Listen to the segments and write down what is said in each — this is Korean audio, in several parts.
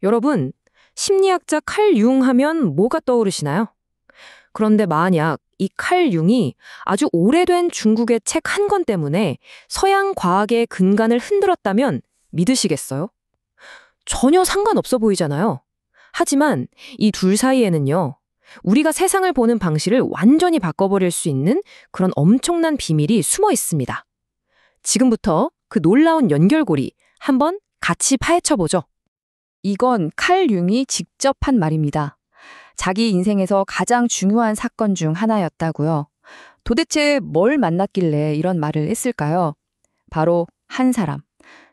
여러분, 심리학자 칼 융 하면 뭐가 떠오르시나요? 그런데 만약 이 칼 융이 아주 오래된 중국의 책 한 권 때문에 서양 과학의 근간을 흔들었다면 믿으시겠어요? 전혀 상관없어 보이잖아요. 하지만 이 둘 사이에는요, 우리가 세상을 보는 방식을 완전히 바꿔버릴 수 있는 그런 엄청난 비밀이 숨어 있습니다. 지금부터 그 놀라운 연결고리 한번 같이 파헤쳐보죠. 이건 칼 융이 직접 한 말입니다. 자기 인생에서 가장 중요한 사건 중 하나였다고요. 도대체 뭘 만났길래 이런 말을 했을까요? 바로 한 사람,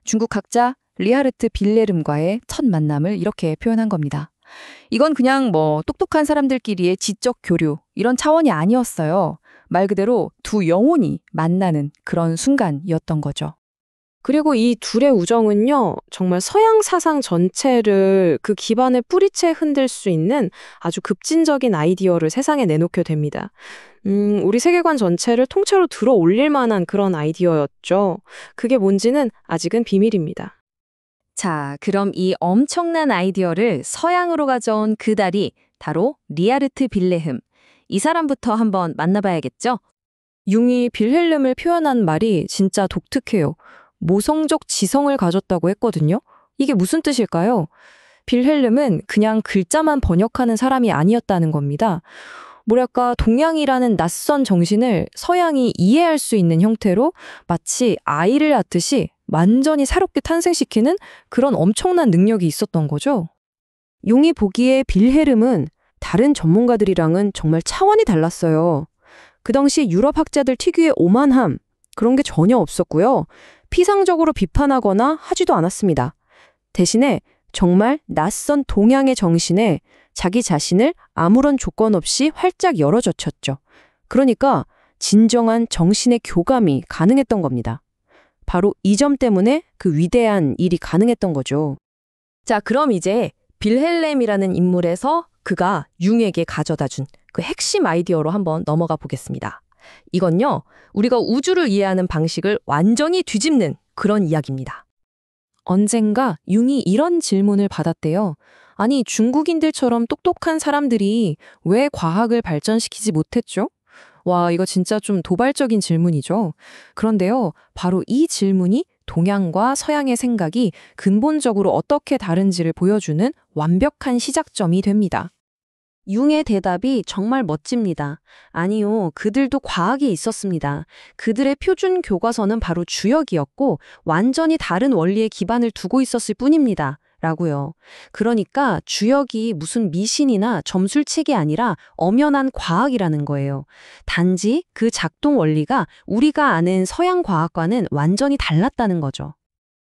중국 학자 리하르트 빌레름과의 첫 만남을 이렇게 표현한 겁니다. 이건 그냥 똑똑한 사람들끼리의 지적 교류 이런 차원이 아니었어요. 말 그대로 두 영혼이 만나는 그런 순간이었던 거죠. 그리고 이 둘의 우정은요, 정말 서양 사상 전체를 그 기반에 뿌리채 흔들 수 있는 아주 급진적인 아이디어를 세상에 내놓게 됩니다. 우리 세계관 전체를 통째로 들어 올릴 만한 그런 아이디어였죠. 그게 뭔지는 아직은 비밀입니다. 자, 그럼 이 엄청난 아이디어를 서양으로 가져온 그 달이 바로 리하르트 빌레흠. 이 사람부터 한번 만나봐야겠죠? 융이 빌헬름을 표현한 말이 진짜 독특해요. 모성적 지성을 가졌다고 했거든요. 이게 무슨 뜻일까요? 빌헬름은 그냥 글자만 번역하는 사람이 아니었다는 겁니다. 뭐랄까, 동양이라는 낯선 정신을 서양이 이해할 수 있는 형태로 마치 아이를 낳듯이 완전히 새롭게 탄생시키는 그런 엄청난 능력이 있었던 거죠. 융이 보기에 빌헬름은 다른 전문가들이랑은 정말 차원이 달랐어요. 그 당시 유럽 학자들 특유의 오만함, 그런 게 전혀 없었고요. 피상적으로 비판하거나 하지도 않았습니다. 대신에 정말 낯선 동양의 정신에 자기 자신을 아무런 조건 없이 활짝 열어젖혔죠. 그러니까 진정한 정신의 교감이 가능했던 겁니다. 바로 이 점 때문에 그 위대한 일이 가능했던 거죠. 자, 그럼 이제 빌헬렘이라는 인물에서 그가 융에게 가져다 준 그 핵심 아이디어로 한번 넘어가 보겠습니다. 이건요, 우리가 우주를 이해하는 방식을 완전히 뒤집는 그런 이야기입니다. 언젠가 융이 이런 질문을 받았대요. 아니, 중국인들처럼 똑똑한 사람들이 왜 과학을 발전시키지 못했죠? 와, 이거 진짜 좀 도발적인 질문이죠. 그런데요, 바로 이 질문이 동양과 서양의 생각이 근본적으로 어떻게 다른지를 보여주는 완벽한 시작점이 됩니다. 융의 대답이 정말 멋집니다. 아니요, 그들도 과학이 있었습니다. 그들의 표준 교과서는 바로 주역이었고 완전히 다른 원리에 기반을 두고 있었을 뿐입니다. 라고요. 그러니까 주역이 무슨 미신이나 점술책이 아니라 엄연한 과학이라는 거예요. 단지 그 작동 원리가 우리가 아는 서양 과학과는 완전히 달랐다는 거죠.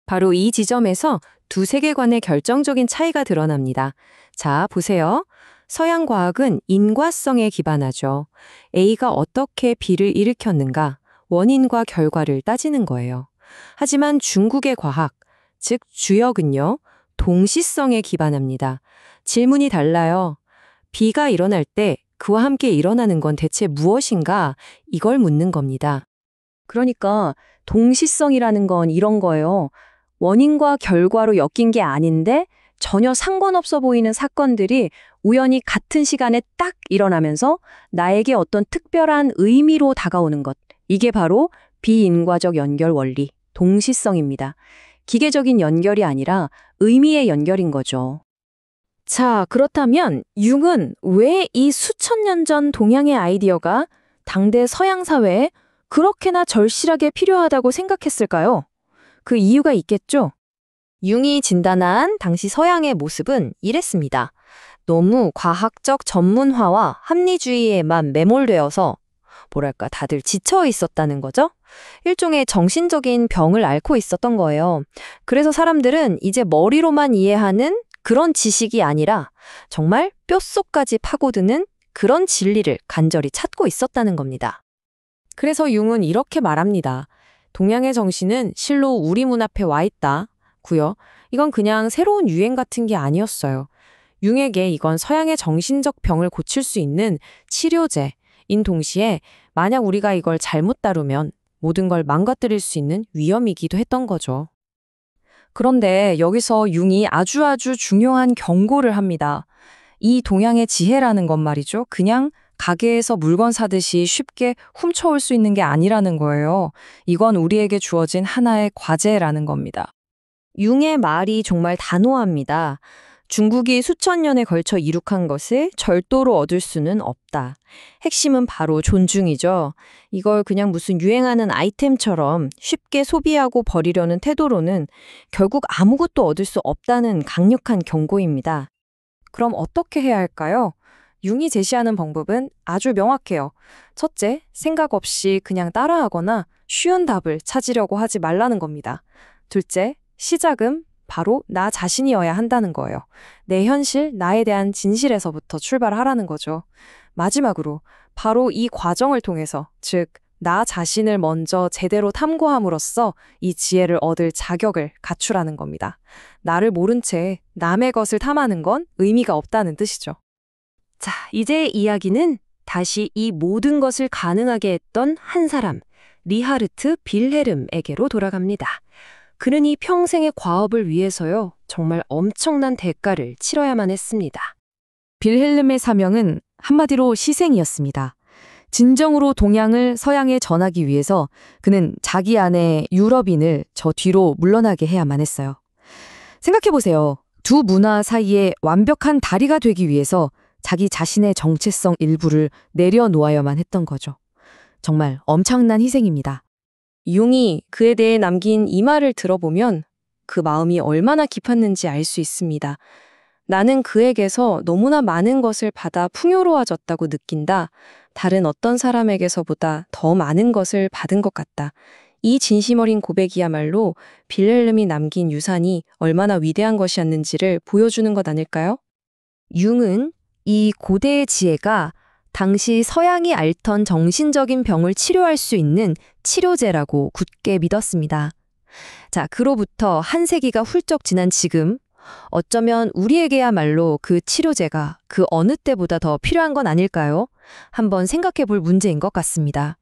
바로 이 지점에서 두 세계관의 결정적인 차이가 드러납니다. 자, 보세요. 서양 과학은 인과성에 기반하죠. A가 어떻게 B를 일으켰는가, 원인과 결과를 따지는 거예요. 하지만 중국의 과학, 즉 주역은요, 동시성에 기반합니다. 질문이 달라요. B가 일어날 때 그와 함께 일어나는 건 대체 무엇인가? 이걸 묻는 겁니다. 그러니까 동시성이라는 건 이런 거예요. 원인과 결과로 엮인 게 아닌데 전혀 상관없어 보이는 사건들이 우연히 같은 시간에 딱 일어나면서 나에게 어떤 특별한 의미로 다가오는 것. 이게 바로 비인과적 연결 원리, 동시성입니다. 기계적인 연결이 아니라 의미의 연결인 거죠. 자, 그렇다면 융은 왜 이 수천 년 전 동양의 아이디어가 당대 서양 사회에 그렇게나 절실하게 필요하다고 생각했을까요? 그 이유가 있겠죠? 융이 진단한 당시 서양의 모습은 이랬습니다. 너무 과학적 전문화와 합리주의에만 매몰되어서 뭐랄까 다들 지쳐 있었다는 거죠? 일종의 정신적인 병을 앓고 있었던 거예요. 그래서 사람들은 이제 머리로만 이해하는 그런 지식이 아니라 정말 뼛속까지 파고드는 그런 진리를 간절히 찾고 있었다는 겁니다. 그래서 융은 이렇게 말합니다. 동양의 정신은 실로 우리 문 앞에 와 있다. 고요. 이건 그냥 새로운 유행 같은 게 아니었어요. 융에게 이건 서양의 정신적 병을 고칠 수 있는 치료제인 동시에 만약 우리가 이걸 잘못 다루면 모든 걸 망가뜨릴 수 있는 위험이기도 했던 거죠. 그런데 여기서 융이 아주 중요한 경고를 합니다. 이 동양의 지혜라는 건 말이죠. 그냥 가게에서 물건 사듯이 쉽게 훔쳐올 수 있는 게 아니라는 거예요. 이건 우리에게 주어진 하나의 과제라는 겁니다. 융의 말이 정말 단호합니다. 중국이 수천 년에 걸쳐 이룩한 것을 절도로 얻을 수는 없다. 핵심은 바로 존중이죠. 이걸 그냥 무슨 유행하는 아이템처럼 쉽게 소비하고 버리려는 태도로는 결국 아무것도 얻을 수 없다는 강력한 경고입니다. 그럼 어떻게 해야 할까요? 융이 제시하는 방법은 아주 명확해요. 첫째, 생각 없이 그냥 따라하거나 쉬운 답을 찾으려고 하지 말라는 겁니다. 둘째, 시작은 바로 나 자신이어야 한다는 거예요. 내 현실, 나에 대한 진실에서부터 출발하라는 거죠. 마지막으로 바로 이 과정을 통해서, 즉 나 자신을 먼저 제대로 탐구함으로써 이 지혜를 얻을 자격을 갖추라는 겁니다. 나를 모른 채 남의 것을 탐하는 건 의미가 없다는 뜻이죠. 자, 이제 이야기는 다시 이 모든 것을 가능하게 했던 한 사람, 리하르트 빌헤름에게로 돌아갑니다. 그는 이 평생의 과업을 위해서요, 정말 엄청난 대가를 치러야만 했습니다. 빌헬름의 사명은 한마디로 희생이었습니다. 진정으로 동양을 서양에 전하기 위해서 그는 자기 아내 유럽인을 저 뒤로 물러나게 해야만 했어요. 생각해보세요. 두 문화 사이에 완벽한 다리가 되기 위해서 자기 자신의 정체성 일부를 내려놓아야만 했던 거죠. 정말 엄청난 희생입니다. 융이 그에 대해 남긴 이 말을 들어보면 그 마음이 얼마나 깊었는지 알 수 있습니다. 나는 그에게서 너무나 많은 것을 받아 풍요로워졌다고 느낀다. 다른 어떤 사람에게서보다 더 많은 것을 받은 것 같다. 이 진심 어린 고백이야말로 빌헬름이 남긴 유산이 얼마나 위대한 것이었는지를 보여주는 것 아닐까요? 융은 이 고대의 지혜가 당시 서양이 앓던 정신적인 병을 치료할 수 있는 치료제라고 굳게 믿었습니다. 자, 그로부터 한 세기가 훌쩍 지난 지금, 어쩌면 우리에게야말로 그 치료제가 그 어느 때보다 더 필요한 건 아닐까요? 한번 생각해 볼 문제인 것 같습니다.